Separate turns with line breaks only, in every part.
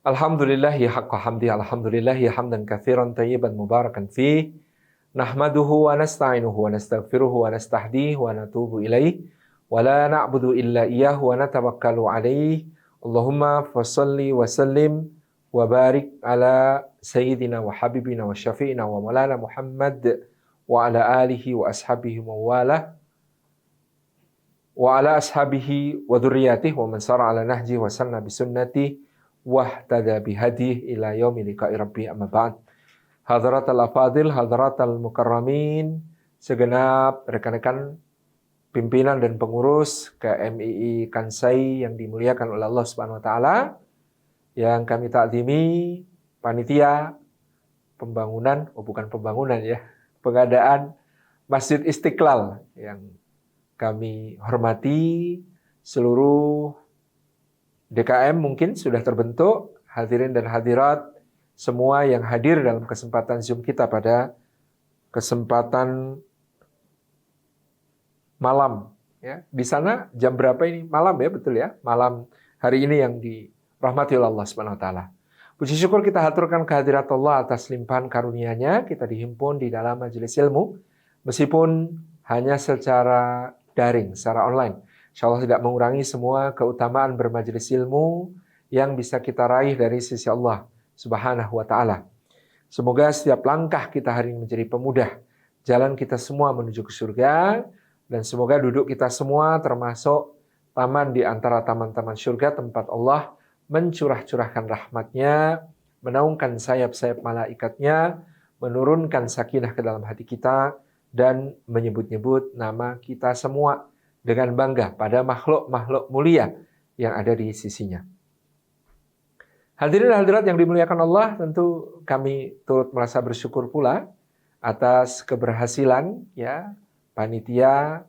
Alhamdulillahi haqqa hamdi, alhamdulillahi hamdan katsiran tayyiban mubarakan fih. Nahmaduhu wa nasta'inuhu wa nastaghfiruhu wa nastahdihi wa natubu ilaih. Wa la na'budu illa iyyahu wa natawakkalu alaih. Allahumma fassalli wa sallim wa barik ala sayyidina wa habibina wa syafi'ina wa maulana Muhammad wa ala alihi wa ashabihi wa walah wa ala ashabihi wa dzurriyyatihi wa man sara ala nahji wa sanna bi sunnatihi wahtada bihadih ila yaumi liqa'i rabbi amma ba'd. Hadratal afadil, hadratal mukarramin, segenap rekan-rekan pimpinan dan pengurus KMII Kansai yang dimuliakan oleh Allah Subhanahu wa taala, yang kami takzimi, panitia pembangunan, bukan pembangunan ya, pengadaan Masjid Istiqlal yang kami hormati, seluruh DKM mungkin sudah terbentuk, hadirin dan hadirat semua yang hadir dalam kesempatan Zoom kita pada kesempatan malam. Ya, di sana jam berapa ini? Malam ya, betul ya? Malam hari ini yang dirahmati oleh Allah Subhanahu wa taala. Puji syukur kita haturkan kehadirat Allah atas limpahan karunia-Nya, kita dihimpun di dalam majelis ilmu, meskipun hanya secara daring, secara online. Insya Allah tidak mengurangi semua keutamaan bermajelis ilmu yang bisa kita raih dari sisi Allah Subhanahu wa taala. Semoga setiap langkah kita hari ini menjadi pemudah jalan kita semua menuju ke surga, dan semoga duduk kita semua termasuk taman di antara taman-taman surga, tempat Allah mencurah-curahkan rahmat-Nya, menaungkan sayap-sayap malaikatnya, menurunkan sakinah ke dalam hati kita, dan menyebut-nyebut nama kita semua dengan bangga pada makhluk-makhluk mulia yang ada di sisinya. Hadirin hadirat yang dimuliakan Allah, tentu kami turut merasa bersyukur pula atas keberhasilan ya panitia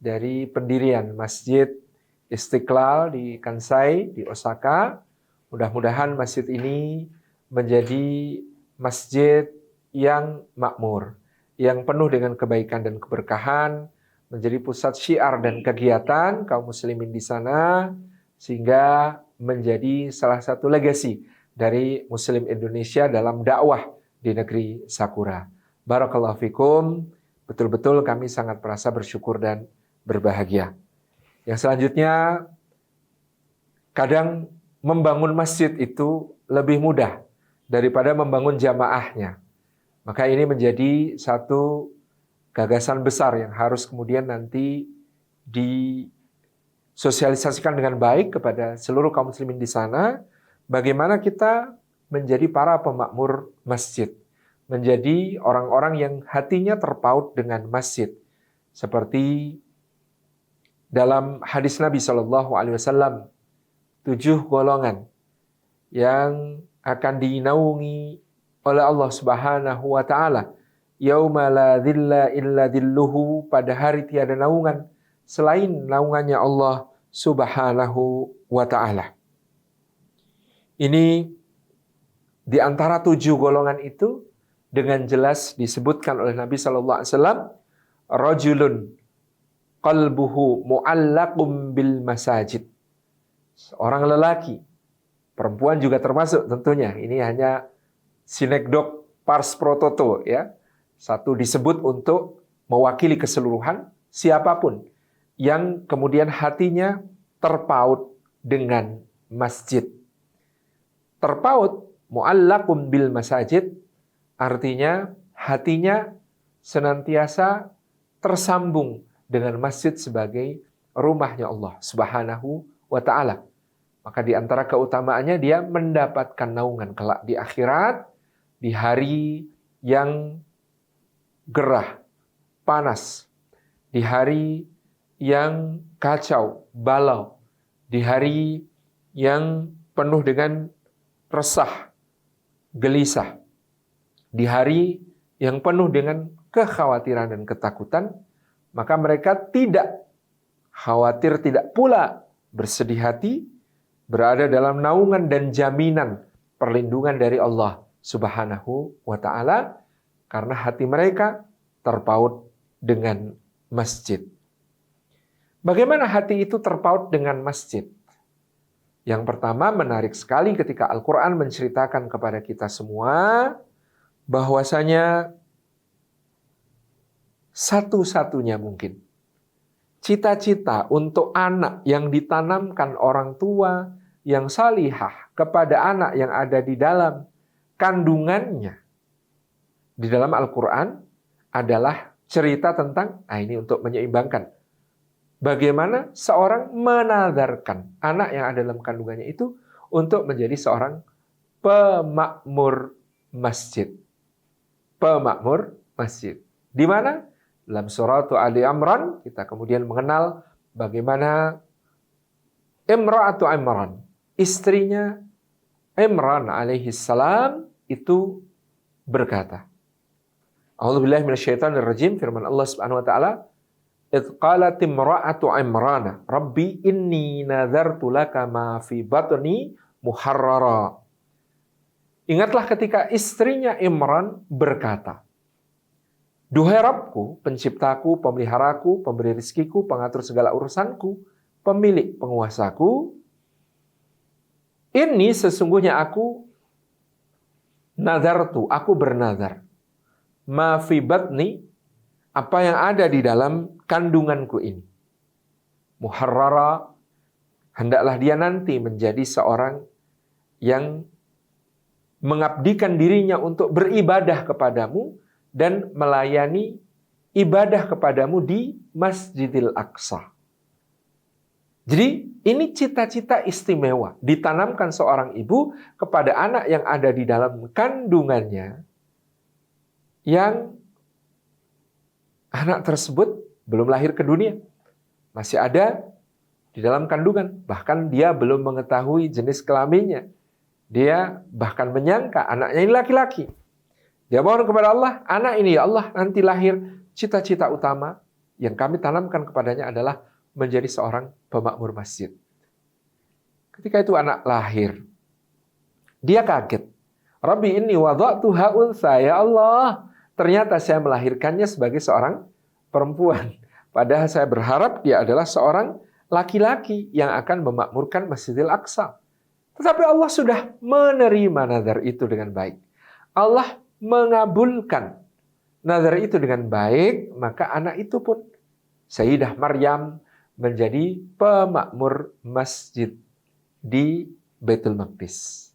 dari pendirian Masjid Istiqlal di Kansai di Osaka. Mudah-mudahan masjid ini menjadi masjid yang makmur, yang penuh dengan kebaikan dan keberkahan, menjadi pusat syiar dan kegiatan kaum muslimin di sana, sehingga menjadi salah satu legasi dari Muslim Indonesia dalam dakwah di negeri Sakura. Barakallahu fikum. Betul-betul kami sangat merasa bersyukur dan berbahagia. Yang selanjutnya, kadang membangun masjid itu lebih mudah daripada membangun jamaahnya. Maka ini menjadi satu gagasan besar yang harus kemudian nanti disosialisasikan dengan baik kepada seluruh kaum muslimin di sana, bagaimana kita menjadi para pemakmur masjid, menjadi orang-orang yang hatinya terpaut dengan masjid, seperti dalam hadis Nabi SAW, 7 golongan yang akan dinaungi oleh Allah Subhanahu wa taala. Yauma la dhilla illa dhilluhu, pada hari tiada naungan selain naungannya Allah Subhanahu wa ta'ala. Ini di antara 7 golongan itu dengan jelas disebutkan oleh Nabi SAW, rajulun qalbuhu mu'allaqum bil masajid. Seorang lelaki, perempuan juga termasuk tentunya. Ini hanya sinekdok pars pro toto ya. Satu disebut untuk mewakili keseluruhan, siapapun yang kemudian hatinya terpaut dengan masjid. Terpaut, mu'allaqun bil masajid, artinya hatinya senantiasa tersambung dengan masjid sebagai rumahnya Allah Subhanahu wa ta'ala. Maka di antara keutamaannya dia mendapatkan naungan kelak di akhirat, di hari yang gerah, panas, di hari yang kacau, balau, di hari yang penuh dengan resah, gelisah, di hari yang penuh dengan kekhawatiran dan ketakutan, maka mereka tidak khawatir, tidak pula bersedih hati, berada dalam naungan dan jaminan perlindungan dari Allah Subhanahu wa ta'ala, karena hati mereka terpaut dengan masjid. Bagaimana hati itu terpaut dengan masjid? Yang pertama, menarik sekali ketika Al-Quran menceritakan kepada kita semua bahwasanya satu-satunya mungkin cita-cita untuk anak yang ditanamkan orang tua yang salihah kepada anak yang ada di dalam kandungannya di dalam Al-Quran adalah cerita tentang, ini untuk menyeimbangkan bagaimana seorang menadarkan anak yang ada dalam kandungannya itu untuk menjadi seorang pemakmur masjid. Pemakmur masjid. Di mana? Dalam surah Ali Imran kita kemudian mengenal bagaimana Imra'atu Imran, istrinya Imran alaihi salam itu berkata, A'udzubillahi minasyaitonirrajim, firman Allah Subhanahu wa taala, "Idz qalat imra'atu Imran, Rabbi inni nadzartu laka ma fi batni muharrara." Ingatlah ketika istrinya Imran berkata, "Duhai Rabbku, penciptaku, pemeliharaku, pemberi rezekiku, pengatur segala urusanku, pemilik penguasaku, ini sesungguhnya aku nadartu, aku bernazar, ma fi batni, apa yang ada di dalam kandunganku ini. Muharrara, hendaklah dia nanti menjadi seorang yang mengabdikan dirinya untuk beribadah kepadamu dan melayani ibadah kepadamu di Masjidil Aqsa." Jadi ini cita-cita istimewa ditanamkan seorang ibu kepada anak yang ada di dalam kandungannya, yang anak tersebut belum lahir ke dunia, masih ada di dalam kandungan, bahkan dia belum mengetahui jenis kelaminnya, dia bahkan menyangka anaknya ini laki-laki. Dia mohon kepada Allah, anak ini ya Allah nanti lahir, cita-cita utama yang kami tanamkan kepadanya adalah menjadi seorang pemakmur masjid. Ketika itu anak lahir, dia kaget. Rabbi inni wada'tuha unsa, ya Allah, ternyata saya melahirkannya sebagai seorang perempuan. Padahal saya berharap dia adalah seorang laki-laki yang akan memakmurkan Masjidil Aqsa. Tetapi Allah sudah menerima nazar itu dengan baik. Allah mengabulkan nazar itu dengan baik, maka anak itu pun, Sayyidah Maryam, menjadi pemakmur masjid di Baitul Maqdis.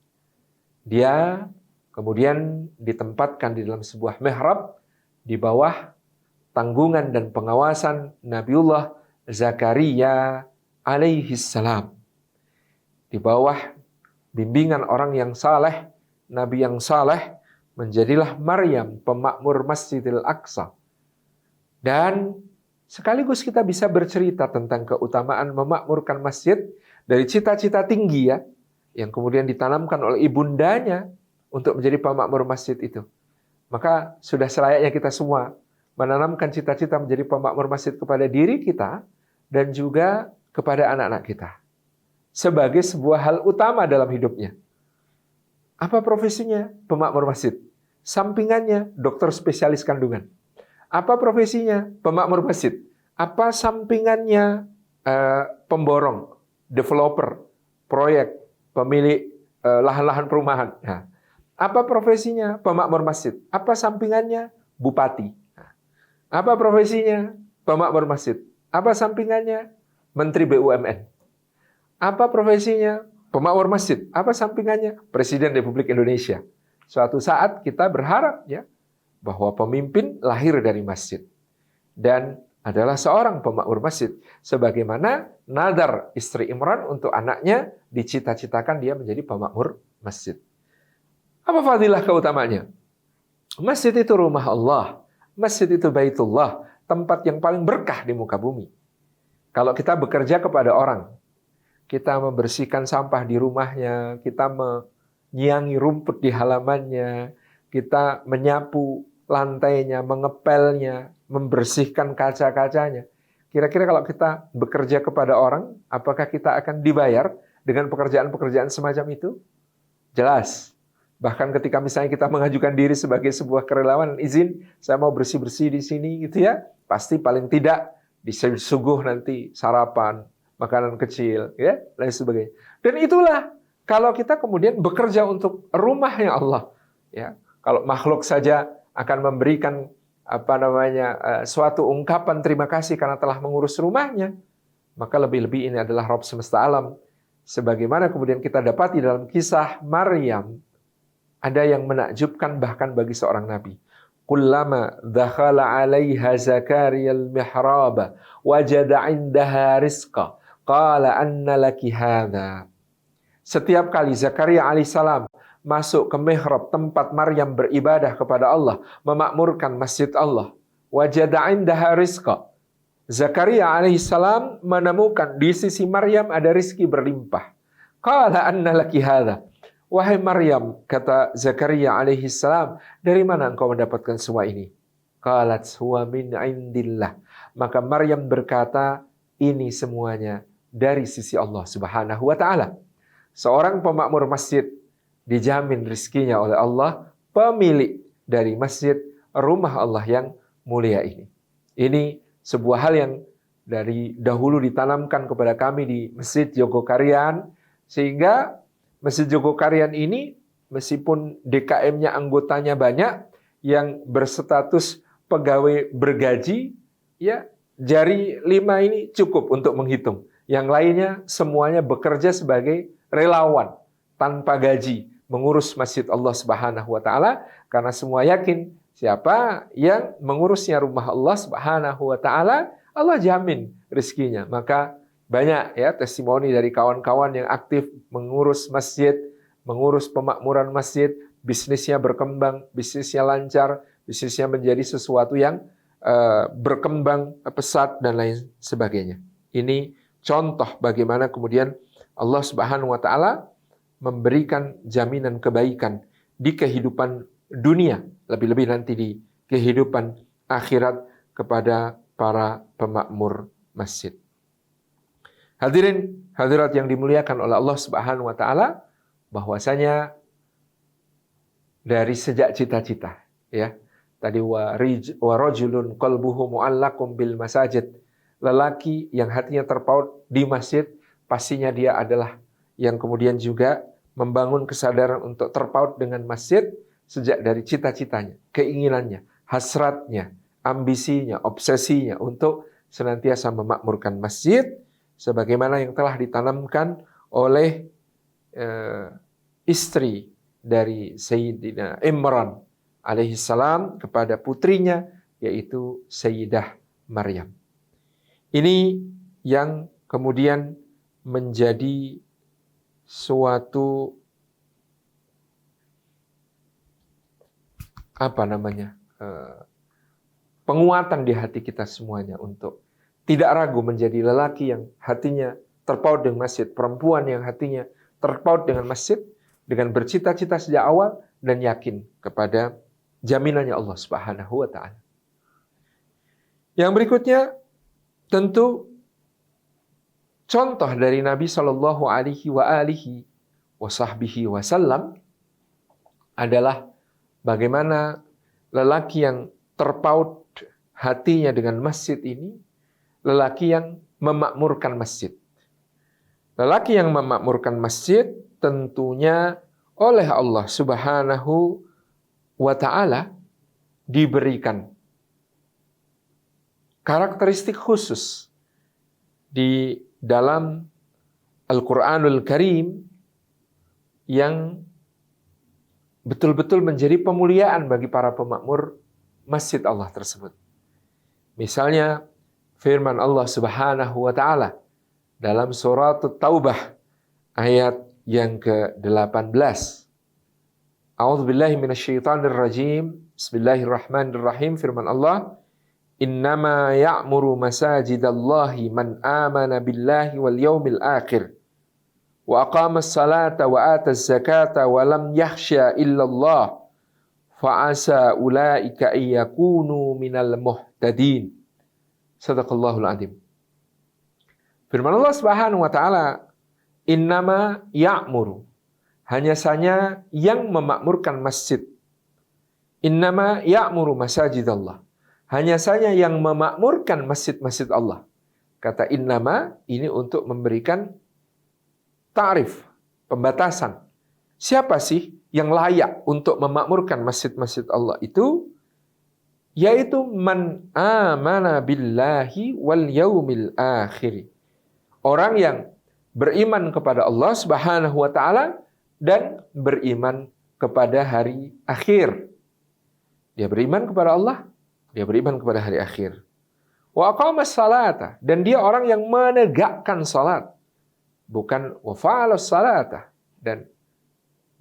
Dia kemudian ditempatkan di dalam sebuah mihrab di bawah tanggungan dan pengawasan Nabiullah Zakaria alaihi salam. Di bawah bimbingan orang yang saleh, nabi yang saleh, menjadilah Maryam pemakmur Masjidil Aqsa. Dan sekaligus kita bisa bercerita tentang keutamaan memakmurkan masjid dari cita-cita tinggi ya, yang kemudian ditanamkan oleh ibundanya untuk menjadi pemakmur masjid itu. Maka sudah selayaknya kita semua menanamkan cita-cita menjadi pemakmur masjid kepada diri kita dan juga kepada anak-anak kita. Sebagai sebuah hal utama dalam hidupnya. Apa profesinya? Pemakmur masjid. Sampingannya dokter spesialis kandungan. Apa profesinya? Pemakmur masjid. Apa sampingannya? Pemborong, developer, proyek, pemilik lahan-lahan perumahan. Nah, apa profesinya? Pemakmur masjid. Apa sampingannya? Bupati. Nah, apa profesinya? Pemakmur masjid. Apa sampingannya? Menteri BUMN. Apa profesinya? Pemakmur masjid. Apa sampingannya? Presiden Republik Indonesia. Suatu saat kita berharap ya bahwa pemimpin lahir dari masjid dan adalah seorang pemakmur masjid, sebagaimana nadar istri Imran untuk anaknya dicita-citakan dia menjadi pemakmur masjid. Apa fadilah keutamanya? Masjid itu rumah Allah, masjid itu Baitullah, tempat yang paling berkah di muka bumi. Kalau kita bekerja kepada orang, kita membersihkan sampah di rumahnya, kita menyiangi rumput di halamannya, kita menyapu lantainya, mengepelnya, membersihkan kaca-kacanya. Kira-kira kalau kita bekerja kepada orang, apakah kita akan dibayar dengan pekerjaan-pekerjaan semacam itu? Jelas. Bahkan ketika misalnya kita mengajukan diri sebagai sebuah kerelawan, izin, saya mau bersih-bersih di sini gitu ya, pasti paling tidak disuguh nanti sarapan, makanan kecil, ya, lain sebagainya. Dan itulah kalau kita kemudian bekerja untuk rumahnya Allah, ya. Kalau makhluk saja akan memberikan suatu ungkapan terima kasih karena telah mengurus rumahnya, maka lebih-lebih ini adalah Rabb semesta alam. Sebagaimana kemudian kita dapati dalam kisah Maryam, ada yang menakjubkan bahkan bagi seorang nabi. Kullama dakhala 'alaiha Zakaria al-mihraba wajada 'indaha rizqa qala anna laki hadza. Setiap kali Zakaria alaihissalam masuk ke mihrab tempat Maryam beribadah kepada Allah, memakmurkan masjid Allah, wajada 'indaha rizqa. Zakaria alaihissalam menemukan di sisi Maryam ada rizki berlimpah. Qala anna laki hadza. Wahai Maryam, kata Zakaria alaihissalam, dari mana engkau mendapatkan semua ini? Qalat huwa min indillah. Maka Maryam berkata, ini semuanya dari sisi Allah Subhanahu wa taala. Seorang pemakmur masjid dijamin rizkinya oleh Allah, pemilik dari masjid rumah Allah yang mulia ini. Ini sebuah hal yang dari dahulu ditanamkan kepada kami di Masjid Jogokarian, sehingga Masjid Jogokarian ini meskipun DKM-nya anggotanya banyak, yang berstatus pegawai bergaji, ya jari 5 ini cukup untuk menghitung. Yang lainnya semuanya bekerja sebagai relawan tanpa gaji mengurus Masjid Allah Subhanahu wa taala, karena semua yakin siapa yang mengurusnya rumah Allah Subhanahu wa taala, Allah jamin rezekinya. Maka banyak ya testimoni dari kawan-kawan yang aktif mengurus masjid, mengurus pemakmuran masjid, bisnisnya berkembang, bisnisnya lancar, bisnisnya menjadi sesuatu yang berkembang pesat dan lain sebagainya. Ini contoh bagaimana kemudian Allah Subhanahu wa taala memberikan jaminan kebaikan di kehidupan dunia, lebih-lebih nanti di kehidupan akhirat kepada para pemakmur masjid. Hadirin hadirat yang dimuliakan oleh Allah Subhanahu wa taala, bahwasanya dari sejak cita-cita, ya. Tadi wa rajulun qalbuhu mu'allaqum bil masajid. Lelaki yang hatinya terpaut di masjid, pastinya dia adalah yang kemudian juga membangun kesadaran untuk terpaut dengan masjid sejak dari cita-citanya, keinginannya, hasratnya, ambisinya, obsesinya untuk senantiasa memakmurkan masjid, sebagaimana yang telah ditanamkan oleh istri dari Sayyidina Imran alaihissalam kepada putrinya, yaitu Sayyidah Maryam. Ini yang kemudian menjadi suatu penguatan di hati kita semuanya untuk tidak ragu menjadi lelaki yang hatinya terpaut dengan masjid, perempuan yang hatinya terpaut dengan masjid, dengan bercita-cita sejak awal dan yakin kepada jaminannya Allah Subhanahu wa taala. Yang berikutnya tentu contoh dari Nabi Shallallahu alaihi wasallam adalah bagaimana lelaki yang terpaut hatinya dengan masjid ini, lelaki yang memakmurkan masjid. Lelaki yang memakmurkan masjid tentunya oleh Allah Subhanahu wa ta'ala diberikan karakteristik khusus di dalam Al-Quranul Karim yang betul-betul menjadi pemuliaan bagi para pemakmur masjid Allah tersebut. Misalnya firman Allah Subhanahu wa ta'ala dalam surat Taubah ayat yang ke-18. A'udzubillahi minasyaitonirrajim. Bismillahirrahmanirrahim. Firman Allah, "Innama ya'muru masajidallahi man amana billahi wal yawmil akhir wa aqamas salata wa ataz zakata wa lam yakhsha illallah fa'asa ulaika ayyakunu minal muhtadin." Sadaqallahul adzim. Firman Allah Subhanahu wa taala, "Innama ya'muru." Hanya saja yang memakmurkan masjid. Innama ya'muru masajidallah. Hanya saja yang memakmurkan masjid-masjid Allah. Kata innama ini untuk memberikan ta'rif, pembatasan. Siapa sih yang layak untuk memakmurkan masjid-masjid Allah itu? Yaitu man amana billahi wal yaumil akhir. Orang yang beriman kepada Allah Subhanahu wa taala dan beriman kepada hari akhir. Dia beriman kepada Allah, dia beriman kepada hari akhir. Wa aqamas salata, dan dia orang yang menegakkan salat. Bukan wa fa'alas salata, dan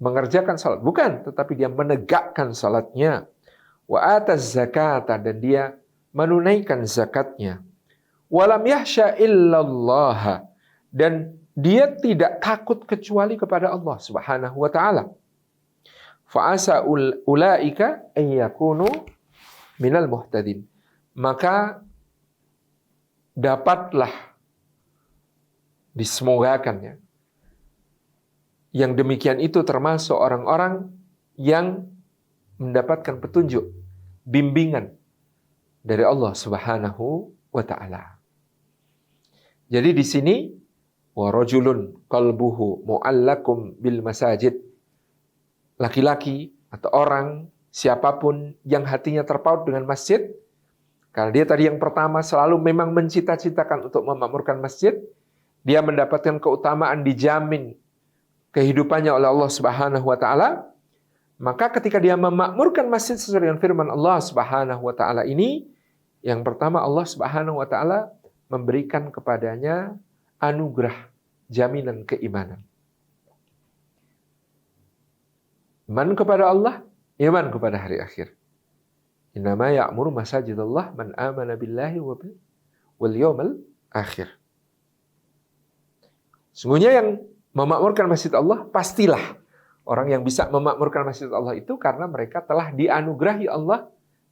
mengerjakan salat, bukan, tetapi dia menegakkan salatnya. Wa ataz zakata, dan dia menunaikan zakatnya. Walam yahsya illallah, dan dia tidak takut kecuali kepada Allah Subhanahu wa taala. Fa'asa ulaika ayyakunu minal muhtadin. Maka dapatlah disemogakan ya, yang demikian itu termasuk orang-orang yang mendapatkan petunjuk, bimbingan dari Allah Subhanahu wa taala. Jadi di sini wa rajulun qalbuhu mu'allakum bil masajid. Laki-laki atau orang siapapun yang hatinya terpaut dengan masjid, karena dia tadi yang pertama selalu memang mencita-citakan untuk memakmurkan masjid, dia mendapatkan keutamaan, dijamin kehidupannya oleh Allah Subhanahu wa taala. Maka ketika dia memakmurkan masjid sesuai dengan firman Allah Subhanahu wa taala ini, yang pertama Allah Subhanahu wa taala memberikan kepadanya anugerah, jaminan keimanan. Iman kepada Allah, iman kepada hari akhir. Innama ya'muru masajidallah man amana billahi wal yawmal akhir. Sungguhnya yang memakmurkan masjid Allah, pastilah orang yang bisa memakmurkan masjid Allah itu karena mereka telah dianugerahi Allah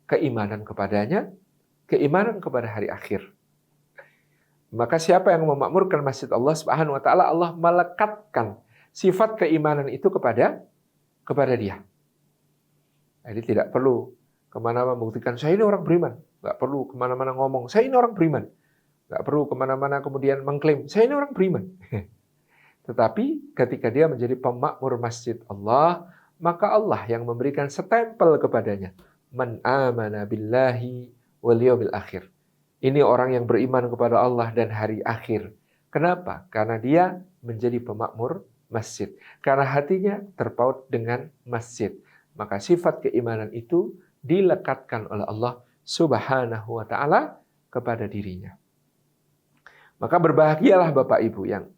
keimanan kepadanya, keimanan kepada hari akhir. Maka siapa yang memakmurkan masjid Allah Subhanahu wa taala, Allah melekatkan sifat keimanan itu kepada dia. Jadi tidak perlu kemana-mana membuktikan saya ini orang beriman. Nggak perlu kemana-mana ngomong saya ini orang beriman. Nggak perlu kemana-mana kemudian mengklaim saya ini orang beriman. Tetapi ketika dia menjadi pemakmur masjid Allah, maka Allah yang memberikan stempel kepadanya. Man amana billahi wal yawmil akhir. Ini orang yang beriman kepada Allah dan hari akhir. Kenapa? Karena dia menjadi pemakmur masjid. Karena hatinya terpaut dengan masjid. Maka sifat keimanan itu dilekatkan oleh Allah Subhanahu wa taala kepada dirinya. Maka berbahagialah Bapak Ibu yang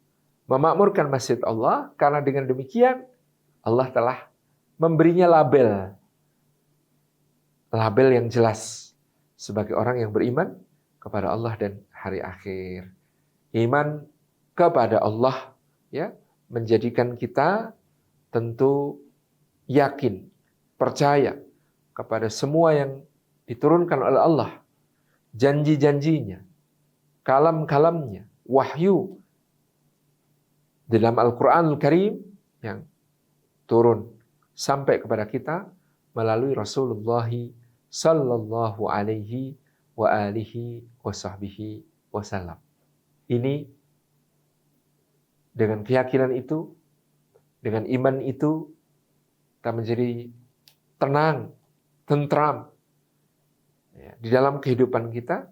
memakmurkan masjid Allah, karena dengan demikian Allah telah memberinya label yang jelas sebagai orang yang beriman kepada Allah dan hari akhir. Iman kepada Allah ya menjadikan kita tentu yakin, percaya kepada semua yang diturunkan oleh Allah, janji-janjinya, kalam-kalamnya, wahyu dalam Al-Quranul Karim yang turun sampai kepada kita melalui Rasulullah sallallahu alaihi wa alihi wa sahbihi wasallam. Ini dengan keyakinan itu, dengan iman itu, kita menjadi tenang, tentram ya, di dalam kehidupan kita,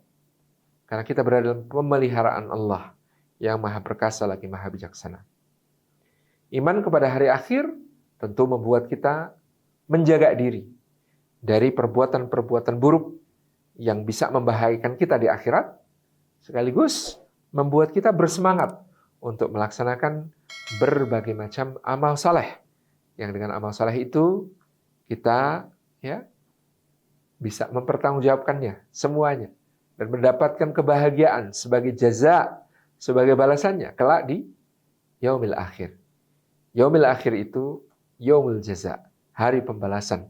karena kita berada dalam pemeliharaan Allah yang maha perkasa lagi maha bijaksana. Iman kepada hari akhir tentu membuat kita menjaga diri dari perbuatan-perbuatan buruk yang bisa membahayakan kita di akhirat, sekaligus membuat kita bersemangat untuk melaksanakan berbagai macam amal saleh. Yang dengan amal saleh itu kita ya bisa mempertanggungjawabkannya semuanya dan mendapatkan kebahagiaan sebagai jaza, sebagai balasannya kelak di yaumil akhir. Yaumil akhir itu yaumul jaza, hari pembalasan.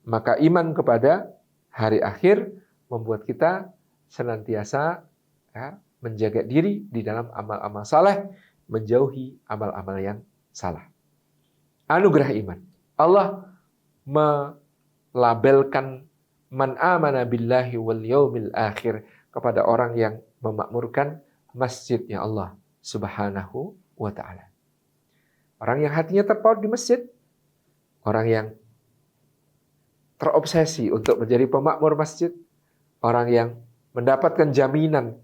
Maka iman kepada hari akhir membuat kita senantiasa ya, menjaga diri di dalam amal-amal saleh, menjauhi amal-amal yang salah. Anugerah iman. Allah melabelkan man amana billahi wal yaumil akhir kepada orang yang memakmurkan masjidnya Allah Subhanahu wa ta'ala. Orang yang hatinya terpaut di masjid, orang yang terobsesi untuk menjadi pemakmur masjid, orang yang mendapatkan jaminan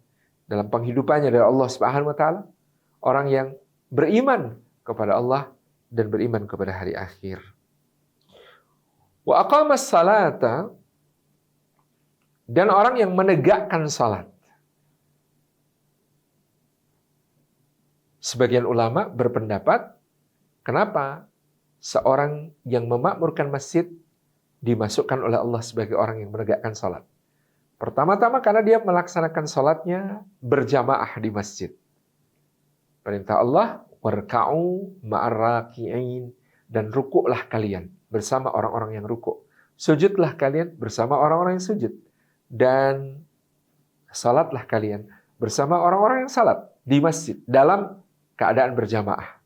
dalam penghidupannya dari Allah Subhanahu wa ta'ala, orang yang beriman kepada Allah dan beriman kepada hari akhir. Wa aqamas salata, dan orang yang menegakkan salat. Sebagian ulama berpendapat, kenapa seorang yang memakmurkan masjid dimasukkan oleh Allah sebagai orang yang menegakkan salat? Pertama-tama karena dia melaksanakan salatnya berjamaah di masjid. Perintah Allah, warka'u ma'arraki'in, dan rukuklah kalian bersama orang-orang yang rukuk. Sujudlah kalian bersama orang-orang yang sujud. Dan salatlah kalian bersama orang-orang yang salat di masjid dalam keadaan berjamaah.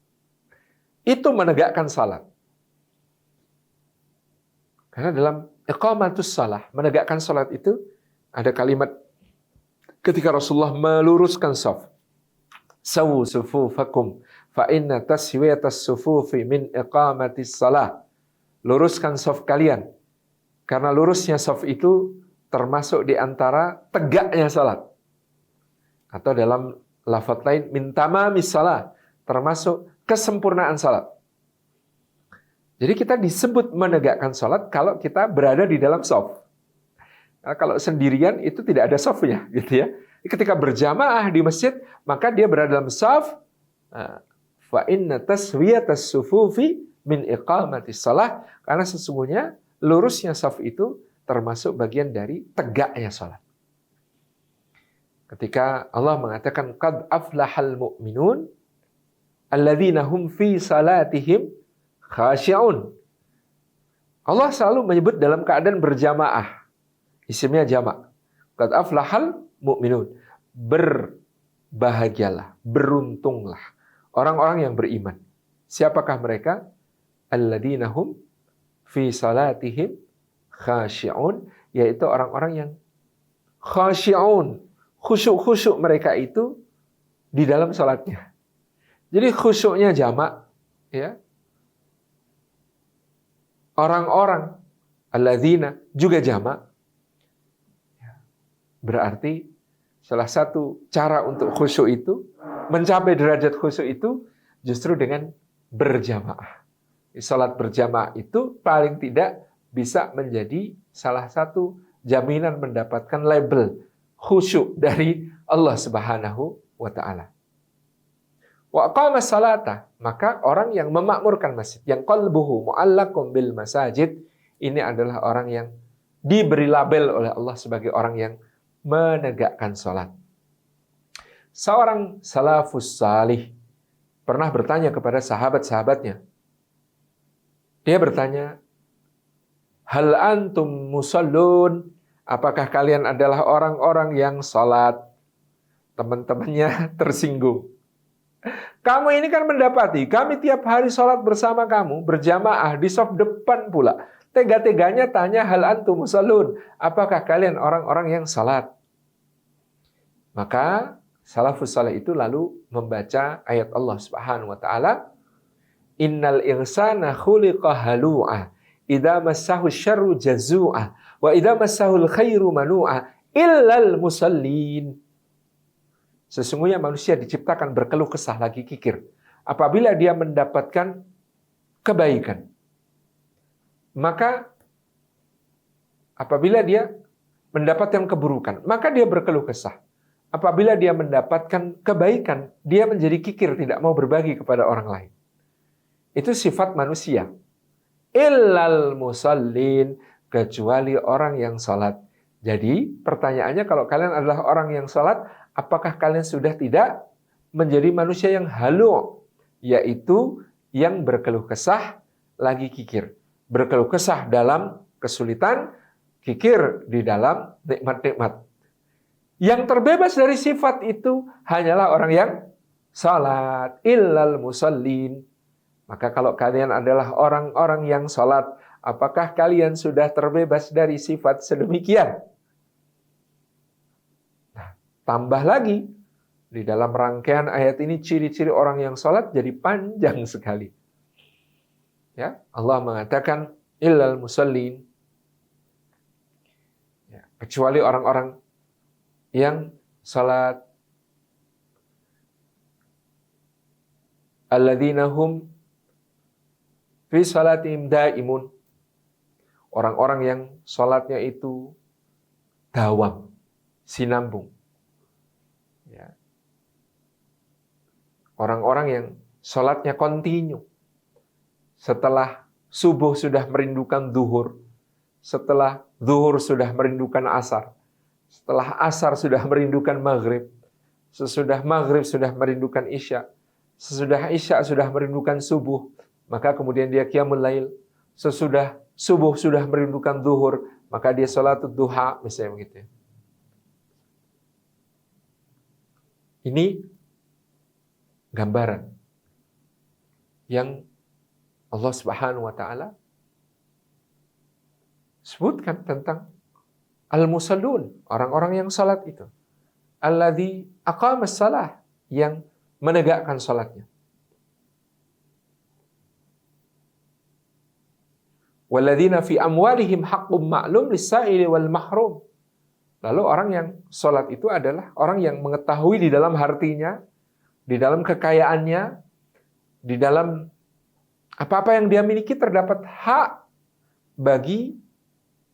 Itu menegakkan salat. Karena dalam iqamatus salah, menegakkan salat itu ada kalimat ketika Rasulullah meluruskan shaf. Sawu sufufakum fa inna taswiyatas sufufi min iqamatis salah. Luruskan shaf kalian. Karena lurusnya shaf itu termasuk di antara tegaknya salat. Atau dalam lafaz lain, min tamamis salah, termasuk kesempurnaan salat. Jadi kita disebut menegakkan salat kalau kita berada di dalam shaf. Nah, kalau sendirian itu tidak ada shafnya, gitu ya. Ketika berjamaah di masjid, maka dia berada dalam shaf. Fa inna taswiyatas sufufi min iqamatis salah, karena sesungguhnya lurusnya shaf itu termasuk bagian dari tegaknya salat. Ketika Allah mengatakan qad aflahal mu'minun alladzina hum fi salatihim khashi'un. Allah selalu menyebut dalam keadaan berjamaah. Isimnya jamak. Qad aflahal mu'minun. Berbahagialah, beruntunglah orang-orang yang beriman. Siapakah mereka? Alladzina hum fi salatihim khashi'un, yaitu orang-orang yang khashi'un, khusyuk-khusyuk mereka itu di dalam salatnya. Jadi khusyuknya jamak, ya. Orang-orang alladzina juga jamak. Berarti salah satu cara untuk khusyuk itu, mencapai derajat khusyuk itu justru dengan berjamaah. Salat berjamaah itu paling tidak bisa menjadi salah satu jaminan mendapatkan label khusyuk dari Allah Subhanahu wa ta'ala. Wa aqamas salata, maka orang yang memakmurkan masjid, yang qalbuhu mu'allaqun bil masajid, ini adalah orang yang diberi label oleh Allah sebagai orang yang menegakkan salat. Seorang salafus salih pernah bertanya kepada sahabat-sahabatnya. Dia bertanya, hal antum musallun? Apakah kalian adalah orang-orang yang salat? Teman-temannya tersinggung. Kamu ini kan mendapati, kami tiap hari salat bersama kamu, berjamaah di shaf depan pula. Tega-teganya tanya, hal antum musallun? Apakah kalian orang-orang yang salat? Maka salafus salih itu lalu membaca ayat Allah Subhanahu wa ta'ala, innal insana khuliqa halu'a idza massahu syarru jazu'a wa idza massahul khairu manu'a illal musallin. Sesungguhnya manusia diciptakan berkeluh kesah lagi kikir apabila dia mendapatkan kebaikan. Maka apabila dia mendapatkan keburukan, maka dia berkeluh kesah. Apabila dia mendapatkan kebaikan, dia menjadi kikir, tidak mau berbagi kepada orang lain. Itu sifat manusia. Illal musallin, kecuali orang yang salat. Jadi pertanyaannya, kalau kalian adalah orang yang salat, apakah kalian sudah tidak menjadi manusia yang halu, yaitu yang berkeluh kesah lagi kikir. Berkeluh kesah dalam kesulitan, kikir di dalam nikmat-nikmat. Yang terbebas dari sifat itu hanyalah orang yang salat. Illal musallin. Maka kalau kalian adalah orang-orang yang salat, apakah kalian sudah terbebas dari sifat sedemikian? Nah, tambah lagi, Di dalam rangkaian ayat ini ciri-ciri orang yang sholat jadi panjang sekali. Ya, Allah mengatakan illal musallin. Ya, kecuali orang-orang yang sholat. Alladzina hum fi salatihim daimun. Orang-orang yang sholatnya itu dawam, sinambung. Ya. Orang-orang yang sholatnya kontinu. Setelah subuh sudah merindukan zuhur. Setelah zuhur sudah merindukan asar. Setelah asar sudah merindukan maghrib. Sesudah maghrib sudah merindukan isya. Sesudah isya sudah merindukan subuh. Maka kemudian dia qiyamul lail. Sesudah subuh sudah merindukan zuhur. Maka dia sholatul duha. Misalnya begitu ya. Ini gambaran yang Allah Subhanahu wa taala sebutkan tentang al-musallun, orang-orang yang salat itu. Alladzi aqamas shalah, yang menegakkan salatnya. Walladzina fi amwalihim haqqum ma'lum lis-sa'ili wal mahrum. Lalu orang yang salat itu adalah orang yang mengetahui di dalam hartinya, di dalam kekayaannya, di dalam apa-apa yang dia miliki terdapat hak bagi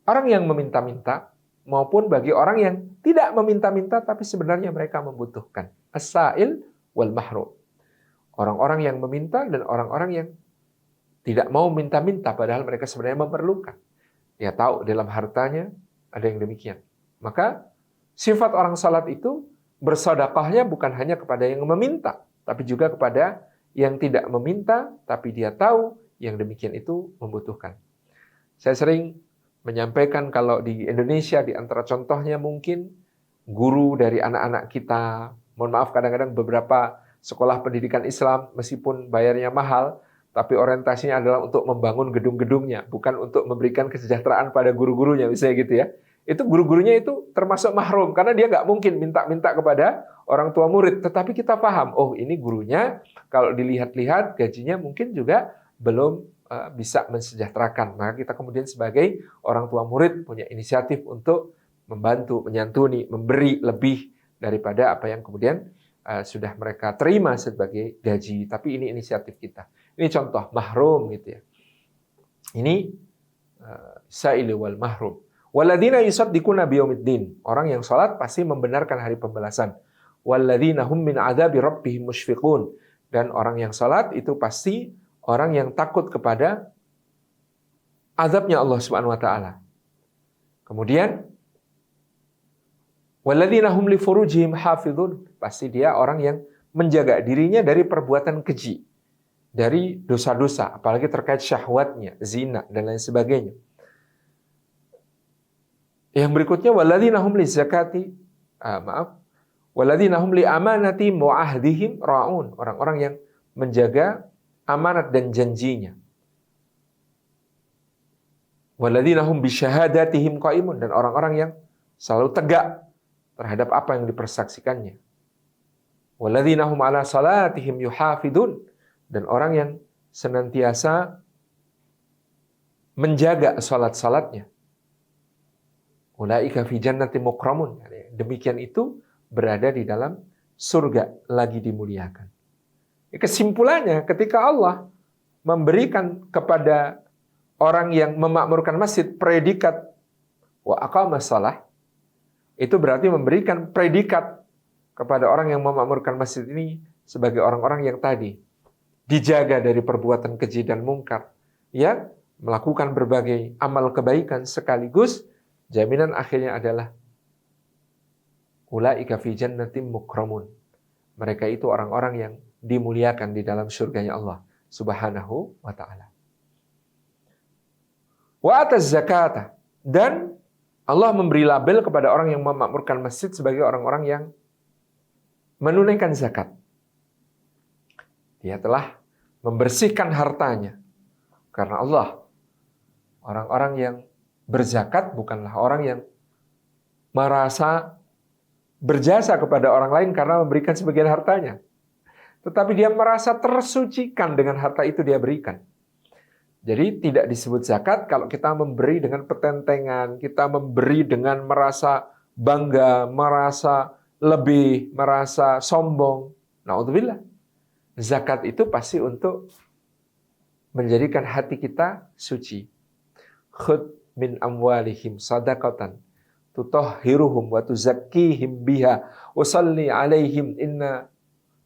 orang yang meminta-minta maupun bagi orang yang tidak meminta-minta tapi sebenarnya mereka membutuhkan. As-sa'il wal mahrum. Orang-orang yang meminta dan orang-orang yang tidak mau minta-minta padahal mereka sebenarnya memerlukan. Dia tahu dalam hartanya ada yang demikian. Maka sifat orang salat itu bersedekahnya bukan hanya kepada yang meminta, tapi juga kepada yang tidak meminta, tapi dia tahu yang demikian itu membutuhkan. Saya sering menyampaikan kalau di Indonesia, di antara contohnya mungkin guru dari anak-anak kita, mohon maaf kadang-kadang beberapa sekolah pendidikan Islam, meskipun bayarnya mahal, tapi orientasinya adalah untuk membangun gedung-gedungnya, bukan untuk memberikan kesejahteraan pada guru-gurunya, misalnya gitu ya. Itu guru-gurunya itu termasuk mahrum, karena dia nggak mungkin minta-minta kepada orang tua murid. Tetapi kita paham, oh ini gurunya, kalau dilihat-lihat gajinya mungkin juga belum bisa mensejahterakan. Maka kita kemudian sebagai orang tua murid punya inisiatif untuk membantu, menyantuni, memberi lebih daripada apa yang kemudian sudah mereka terima sebagai gaji. Tapi ini inisiatif kita. Ini contoh mahrum gitu ya. Ini sa'ili wal mahrum. Walladzina yusaddiquna biyaumiddin. Orang yang salat pasti membenarkan hari pembalasan. Walladzina hum min adzabi rabbihim musyfiqun. Dan orang yang salat itu pasti orang yang takut kepada azabnya Allah Subhanahu wa taala. Kemudian walladzina hum li furujihim hafizun. Pasti dia orang yang menjaga dirinya dari perbuatan keji, dari dosa-dosa, apalagi terkait syahwatnya, zina dan lain sebagainya. Yang berikutnya walladzina hum lizakati walladzina hum li amanatihim wa ahdihim raun, orang-orang yang menjaga amanat dan janjinya. Walladzina hum bisyahadatihim qaimun, dan orang-orang yang selalu tegak terhadap apa yang dipersaksikannya. Walladzina hum ala salatihim yuhafidun, dan orang yang senantiasa menjaga salat-salatnya. Ulaika fi jannati mukramun. Demikian itu berada di dalam surga lagi dimuliakan. Kesimpulannya ketika Allah memberikan kepada orang yang memakmurkan masjid predikat wa aqamas shalah, itu berarti memberikan predikat kepada orang yang memakmurkan masjid ini sebagai orang-orang yang tadi dijaga dari perbuatan keji dan mungkar, yang melakukan berbagai amal kebaikan sekaligus jaminan akhirnya adalah ulaika fi jannatin mukramun. Mereka itu orang-orang yang dimuliakan di dalam surganya Allah Subhanahu wa taala. Wa ataz zakata, dan Allah memberi label kepada orang yang memakmurkan masjid sebagai orang-orang yang menunaikan zakat. Dia telah membersihkan hartanya karena Allah. Orang-orang yang berzakat bukanlah orang yang merasa berjasa kepada orang lain karena memberikan sebagian hartanya. Tetapi dia merasa tersucikan dengan harta itu dia berikan. Jadi tidak disebut zakat kalau kita memberi dengan pertentangan, kita memberi dengan merasa bangga, merasa lebih, merasa sombong. Na'udzubillah. Zakat itu pasti untuk menjadikan hati kita suci. Khudh min amwalihim sadaqatan tutahhiruhum wa tuzakkihim biha wa shalli alaihim inna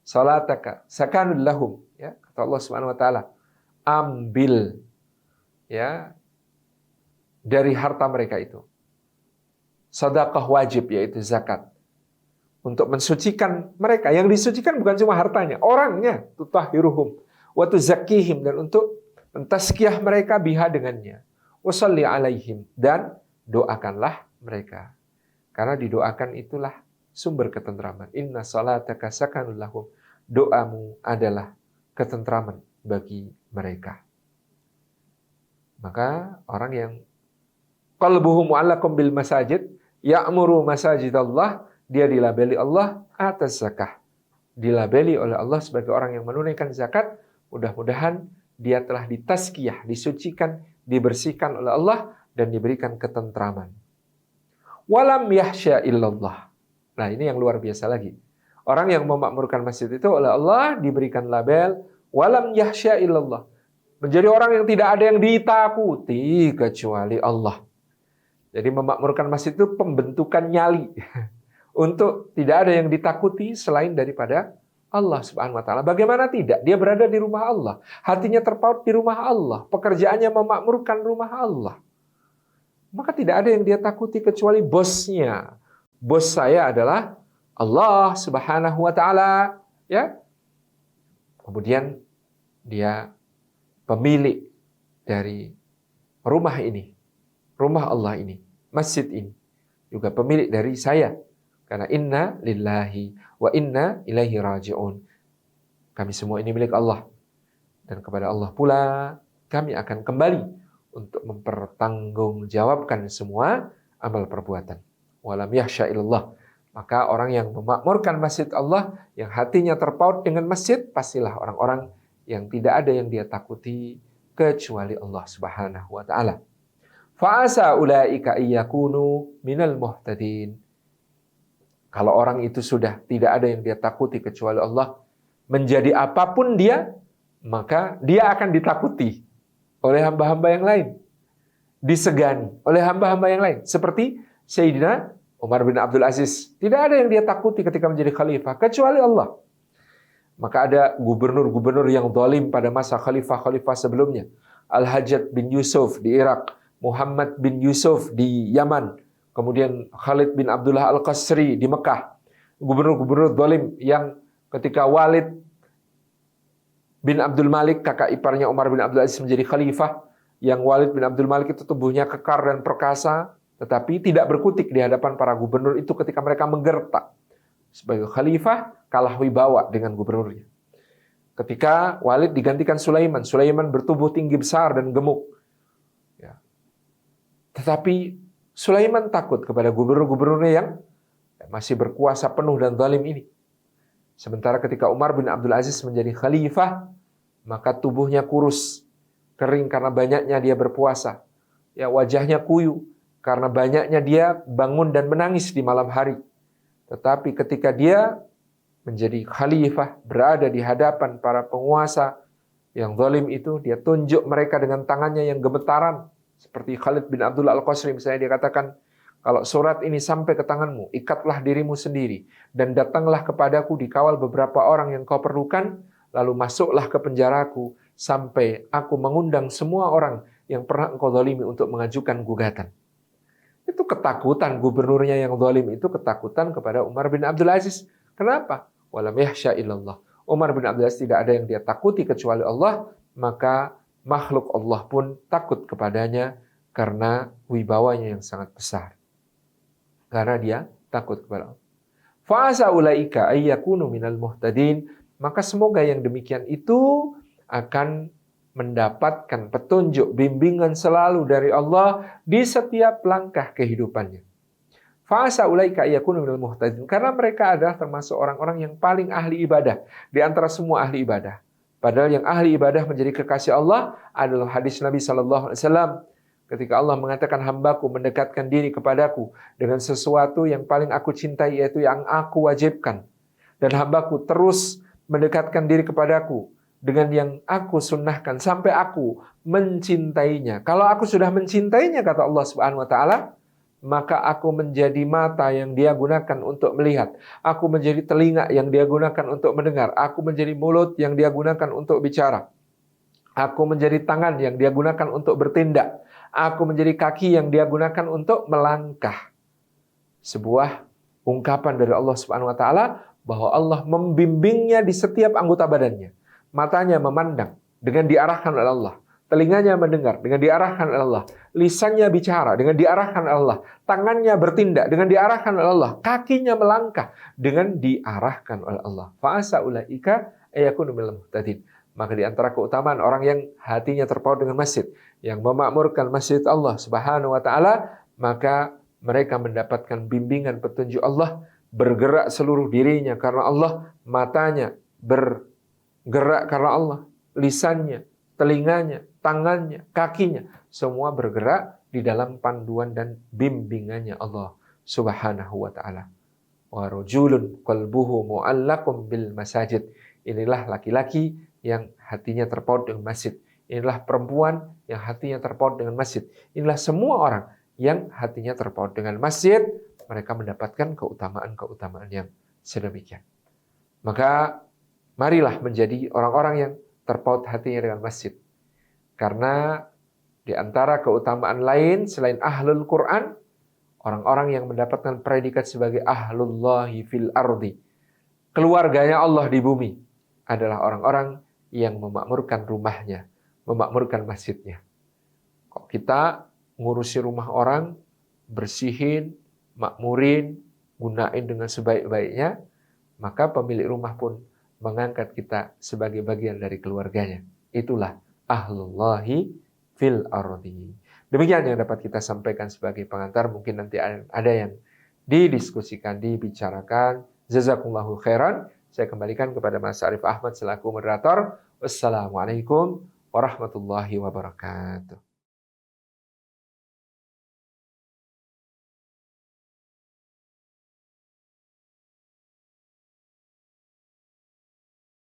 salataka sakanul lahum. Ya, kata Allah Subhanahu wa taala, ambil ya dari harta mereka itu sedekah wajib, yaitu zakat, untuk mensucikan mereka. Yang disucikan bukan cuma hartanya, orangnya, tutahhiruhum wa tuzakkihim, dan untuk mentazkiyah mereka biha dengannya, washalli alaihim, dan doakanlah mereka, karena didoakan itulah sumber ketentraman. Inna salataka sakanul lahum, doamu adalah ketentraman bagi mereka. Maka orang yang qalbuhu mu'allaqun bil masajid ya'muru masajidallah, dia dilabeli Allah atas zakah, dilabeli oleh Allah sebagai orang yang menunaikan zakat. Mudah-mudahan dia telah ditazkiyah, disucikan, dibersihkan oleh Allah, dan diberikan ketentraman. Walam yahsya illallah. Nah, ini yang luar biasa lagi. Orang yang memakmurkan masjid itu oleh Allah diberikan label walam yahsya illallah. Menjadi orang yang tidak ada yang ditakuti kecuali Allah. Jadi memakmurkan masjid itu pembentukan nyali untuk tidak ada yang ditakuti selain daripada Allah Subhanahu wa taala. Bagaimana tidak? Dia berada di rumah Allah, hatinya terpaut di rumah Allah, pekerjaannya memakmurkan rumah Allah. Maka tidak ada yang dia takuti kecuali bosnya. Bos saya adalah Allah Subhanahu wa taala, ya. Kemudian dia pemilik dari rumah ini, rumah Allah ini, masjid ini, juga pemilik dari saya. Karena inna lillahi wa inna ilaihi raji'un. Kami semua ini milik Allah. Dan kepada Allah pula kami akan kembali untuk mempertanggungjawabkan semua amal perbuatan. Walam yahsya illallah. Maka orang yang memakmurkan masjid Allah, yang hatinya terpaut dengan masjid, pastilah orang-orang yang tidak ada yang dia takuti kecuali Allah Subhanahu wa taala. Fa'asa ulaika iyakunu minal muhtadin. Kalau orang itu sudah tidak ada yang dia takuti kecuali Allah, menjadi apapun dia, maka dia akan ditakuti oleh hamba-hamba yang lain, disegani oleh hamba-hamba yang lain. Seperti Sayyidina Umar bin Abdul Aziz, tidak ada yang dia takuti ketika menjadi khalifah kecuali Allah. Maka ada gubernur-gubernur yang zalim pada masa khalifah-khalifah sebelumnya. Al-Hajjaj bin Yusuf di Irak, Muhammad bin Yusuf di Yaman, kemudian Khalid bin Abdullah Al-Qasri di Mekah. Gubernur-gubernur zalim yang ketika Walid bin Abdul Malik, kakak iparnya Umar bin Abdul Aziz, menjadi khalifah, yang Walid bin Abdul Malik itu tubuhnya kekar dan perkasa, tetapi tidak berkutik di hadapan para gubernur itu ketika mereka menggertak. Sebagai khalifah, kalah wibawa dengan gubernurnya. Ketika Walid digantikan Sulaiman, Sulaiman bertubuh tinggi besar dan gemuk. Ya. Tetapi Sulaiman takut kepada gubernur-gubernurnya yang masih berkuasa penuh dan zalim ini. Sementara ketika Umar bin Abdul Aziz menjadi khalifah, maka tubuhnya kurus, kering karena banyaknya dia berpuasa. Ya, wajahnya kuyu karena banyaknya dia bangun dan menangis di malam hari. Tetapi ketika dia menjadi khalifah, berada di hadapan para penguasa yang zalim itu, dia tunjuk mereka dengan tangannya yang gemetaran. Seperti Khalid bin Abdullah Al-Qasri misalnya, dia katakan, kalau surat ini sampai ke tanganmu, ikatlah dirimu sendiri, dan datanglah kepadaku dikawal beberapa orang yang kau perlukan, lalu masuklah ke penjaraku, sampai aku mengundang semua orang yang pernah engkau zalimi untuk mengajukan gugatan. Itu ketakutan gubernurnya yang zalim itu, ketakutan kepada Umar bin Abdul Aziz. Kenapa? Walam yahsya illallah. Umar bin Abdul Aziz tidak ada yang dia takuti kecuali Allah, maka makhluk Allah pun takut kepadanya karena wibawanya yang sangat besar. Karena dia takut kepada Allah. Fa'asa ulaika ayyakunu minal muhtadin. Maka semoga yang demikian itu akan mendapatkan petunjuk, bimbingan selalu dari Allah di setiap langkah kehidupannya. Fa'asa ulaika yakunu minal muhtadin. Karena mereka adalah termasuk orang-orang yang paling ahli ibadah di antara semua ahli ibadah. Padahal yang ahli ibadah menjadi kekasih Allah adalah hadis Nabi sallallahu alaihi wasallam ketika Allah mengatakan, hambaku mendekatkan diri kepadaku dengan sesuatu yang paling aku cintai, yaitu yang aku wajibkan. Dan hambaku terus mendekatkan diri kepadaku dengan yang aku sunnahkan sampai aku mencintainya. Kalau aku sudah mencintainya, kata Allah Subhanahu wa taala, maka aku menjadi mata yang dia gunakan untuk melihat. Aku menjadi telinga yang dia gunakan untuk mendengar. Aku menjadi mulut yang dia gunakan untuk bicara. Aku menjadi tangan yang dia gunakan untuk bertindak. Aku menjadi kaki yang dia gunakan untuk melangkah. Sebuah ungkapan dari Allah Subhanahu wa taala bahwa Allah membimbingnya di setiap anggota badannya. Matanya memandang dengan diarahkan oleh Allah. Telinganya mendengar dengan diarahkan oleh Allah. Lisannya bicara dengan diarahkan oleh Allah. Tangannya bertindak dengan diarahkan oleh Allah. Kakinya melangkah dengan diarahkan oleh Allah. Fa'asa ulaika ayakunu minal muhtadin. Maka di antara keutamaan orang yang hatinya terpaut dengan masjid, yang memakmurkan masjid Allah Subhanahu wa taala, maka mereka mendapatkan bimbingan petunjuk Allah, bergerak seluruh dirinya karena Allah, matanya bergerak karena Allah, lisannya, telinganya, tangannya, kakinya, semua bergerak di dalam panduan dan bimbingannya Allah Subhanahu wa taala. Wa rajulun qalbuhu mu'allaqun bil masajid. Inilah laki-laki yang hatinya terpaut dengan masjid. Inilah perempuan yang hatinya terpaut dengan masjid. Inilah semua orang yang hatinya terpaut dengan masjid. Mereka mendapatkan keutamaan-keutamaan yang sedemikian. Maka marilah menjadi orang-orang yang terpaut hatinya dengan masjid. Karena di antara keutamaan lain selain ahlul Quran, orang-orang yang mendapatkan predikat sebagai ahlullahi fil ardi, keluarganya Allah di bumi, adalah orang-orang yang memakmurkan rumahnya, memakmurkan masjidnya. Kok kita ngurusi rumah orang, bersihin, makmurin, gunain dengan sebaik-baiknya, maka pemilik rumah pun mengangkat kita sebagai bagian dari keluarganya. Itulah ahlullahi fil ardi. Demikian yang dapat kita sampaikan sebagai pengantar. Mungkin nanti ada yang didiskusikan, dibicarakan. Jazakumullahu khairan. Saya kembalikan kepada Mas Arif Ahmad selaku moderator. Wassalamualaikum warahmatullahi wabarakatuh.